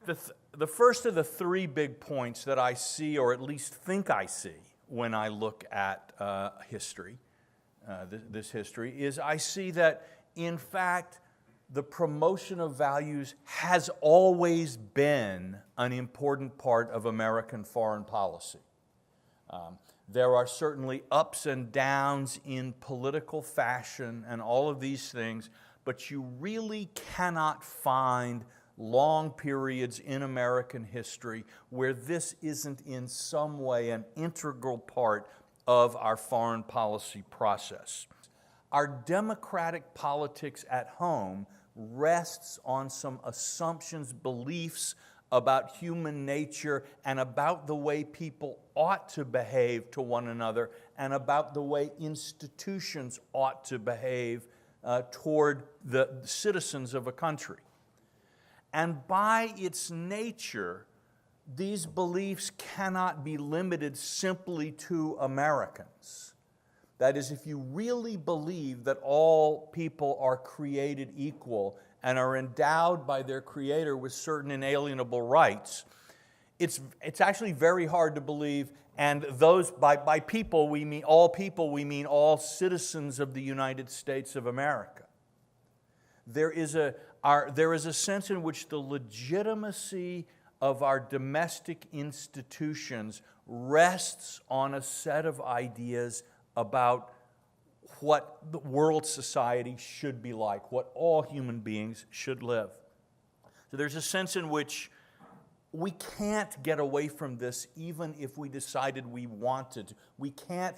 The first of the three big points that I see, or at least think I see, when I look at history, this history, is I see that, in fact, the promotion of values has always been an important part of American foreign policy. There are certainly ups and downs in political fashion and all of these things, but you really cannot find long periods in American history where this isn't in some way an integral part of our foreign policy process. Our democratic politics at home rests on some assumptions, beliefs about human nature and about the way people ought to behave to one another and about the way institutions ought to behave toward the citizens of a country. And by its nature, these beliefs cannot be limited simply to Americans. That is, if you really believe that all people are created equal and are endowed by their Creator with certain inalienable rights, it's actually very hard to believe, and those, by people, we mean all citizens of the United States of America. There is a sense in which the legitimacy of our domestic institutions rests on a set of ideas about what the world society should be like, what all human beings should live. So there's a sense in which we can't get away from this even if we decided we wanted. We can't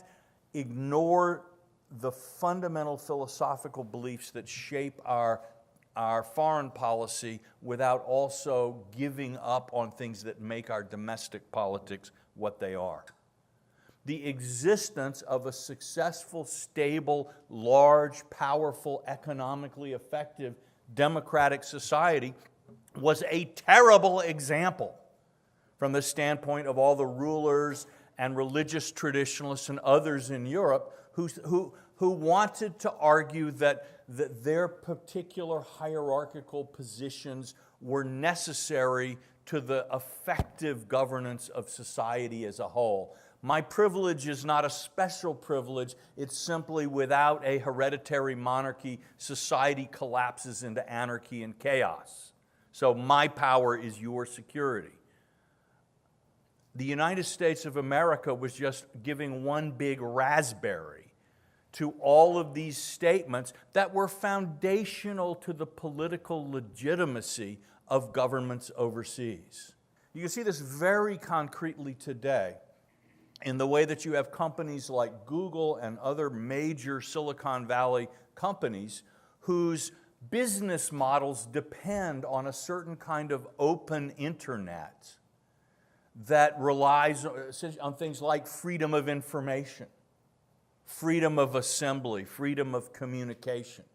ignore the fundamental philosophical beliefs that shape our foreign policy without also giving up on things that make our domestic politics what they are. The existence of a successful, stable, large, powerful, economically effective democratic society was a terrible example from the standpoint of all the rulers and religious traditionalists and others in Europe who wanted to argue that their particular hierarchical positions were necessary to the effective governance of society as a whole. My privilege is not a special privilege. It's simply without a hereditary monarchy, society collapses into anarchy and chaos. So my power is your security. The United States of America was just giving one big raspberry to all of these statements that were foundational to the political legitimacy of governments overseas. You can see this very concretely today in the way that you have companies like Google and other major Silicon Valley companies whose business models depend on a certain kind of open internet that relies on things like freedom of information, freedom of assembly, freedom of communication.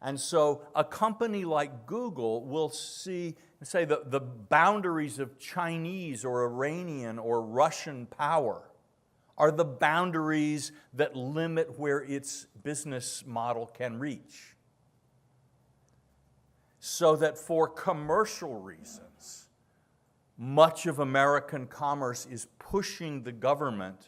And so a company like Google will say the boundaries of Chinese or Iranian or Russian power are the boundaries that limit where its business model can reach. So that for commercial reasons, much of American commerce is pushing our government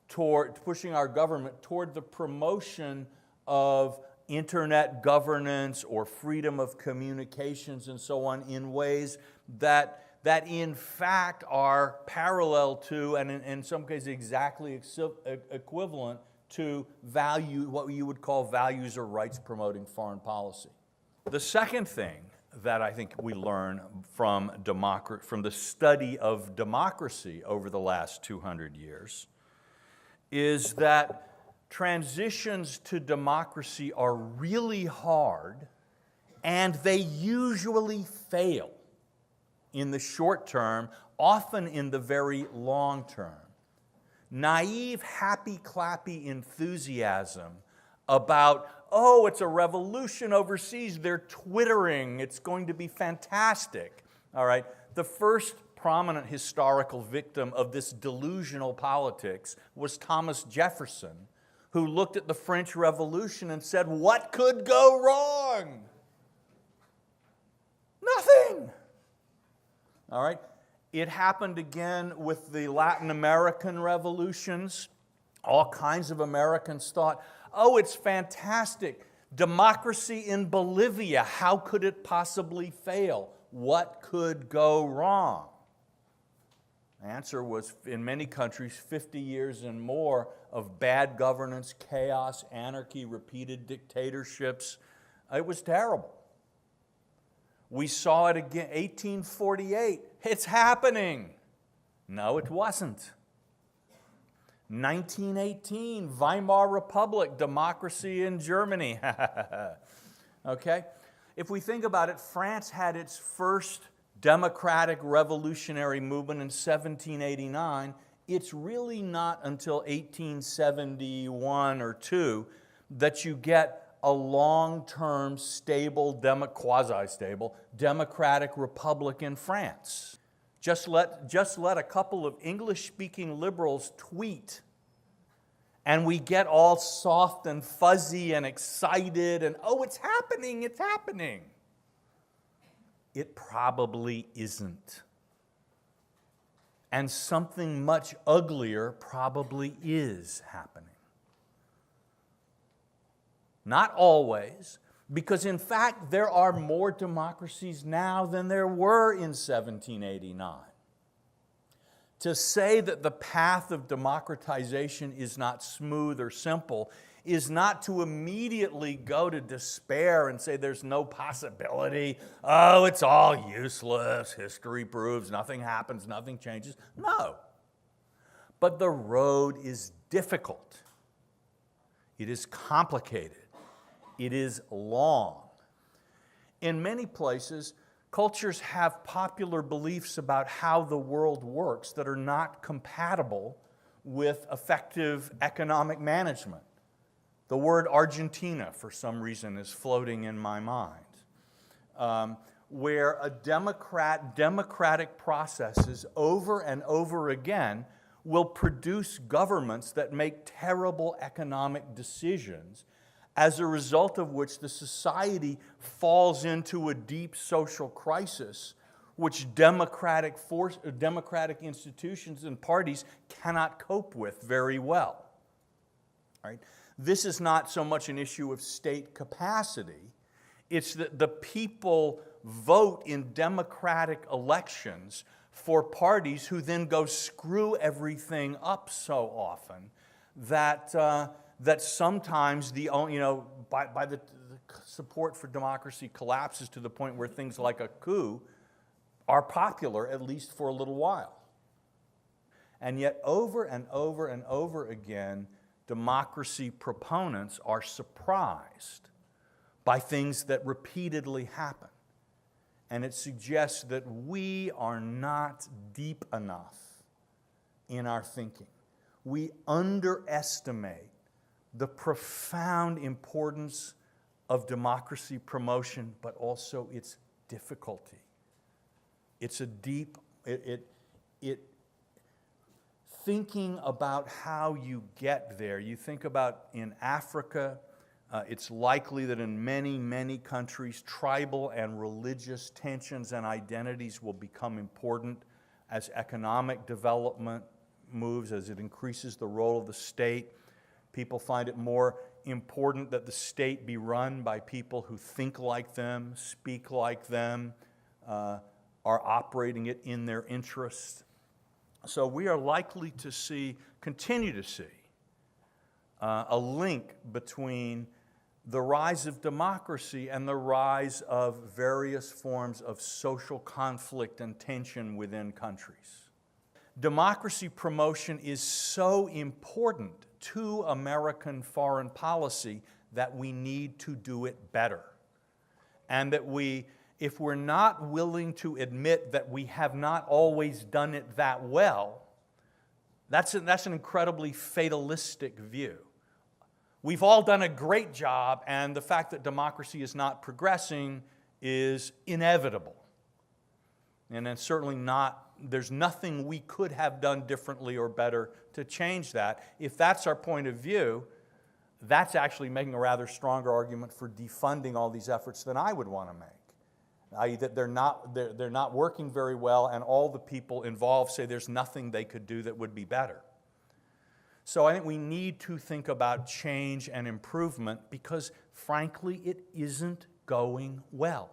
toward the promotion of internet governance or freedom of communications and so on in ways that in fact are parallel to and in some cases exactly equivalent to what you would call values or rights promoting foreign policy. The second thing that I think we learn from the study of democracy over the last 200 years is that transitions to democracy are really hard and they usually fail in the short term, often in the very long term. Naive, happy-clappy enthusiasm about, oh, it's a revolution overseas, they're twittering, it's going to be fantastic. All right, the first prominent historical victim of this delusional politics was Thomas Jefferson, who looked at the French Revolution and said, what could go wrong? Nothing. All right? It happened again with the Latin American revolutions. All kinds of Americans thought, oh, it's fantastic. Democracy in Bolivia, how could it possibly fail? What could go wrong? The answer was, in many countries, 50 years and more of bad governance, chaos, anarchy, repeated dictatorships. It was terrible. We saw it again, 1848. It's happening. No, it wasn't. 1918, Weimar Republic, democracy in Germany. Okay? If we think about it, France had its first democratic revolutionary movement in 1789. It's really not until 1871 or 2 that you get a long-term, stable, quasi-stable, democratic republic in France. Just let a couple of English-speaking liberals tweet, and we get all soft and fuzzy and excited, and oh, it's happening, it's happening. It probably isn't. And something much uglier probably is happening. Not always, because in fact there are more democracies now than there were in 1789. To say that the path of democratization is not smooth or simple is not to immediately go to despair and say there's no possibility, oh, it's all useless, history proves nothing happens, nothing changes. No. But the road is difficult. It is complicated. It is long. In many places, cultures have popular beliefs about how the world works that are not compatible with effective economic management. The word Argentina, for some reason, is floating in my mind, where democratic processes over and over again will produce governments that make terrible economic decisions, as a result of which the society falls into a deep social crisis, which democratic institutions and parties cannot cope with very well. Right? This is not so much an issue of state capacity. It's that the people vote in democratic elections for parties who then go screw everything up so often that sometimes by the support for democracy collapses to the point where things like a coup are popular, at least for a little while. And yet over and over and over again, democracy proponents are surprised by things that repeatedly happen. And it suggests that we are not deep enough in our thinking. We underestimate the profound importance of democracy promotion, but also its difficulty. It's a deep, thinking about how you get there. You think about in Africa, it's likely that in many, many countries, tribal and religious tensions and identities will become important as economic development moves, as it increases the role of the state. People find it more important that the state be run by people who think like them, speak like them, are operating it in their interest. So we are likely to continue to see a link between the rise of democracy and the rise of various forms of social conflict and tension within countries. Democracy promotion is so important to American foreign policy that we need to do it better. And that if we're not willing to admit that we have not always done it that well, that's an incredibly fatalistic view. We've all done a great job, and the fact that democracy is not progressing is inevitable. And it's certainly there's nothing we could have done differently or better to change that. If that's our point of view, that's actually making a rather stronger argument for defunding all these efforts than I would want to make. i.e. that they're not working very well, and all the people involved say there's nothing they could do that would be better. So I think we need to think about change and improvement because, frankly, it isn't going well.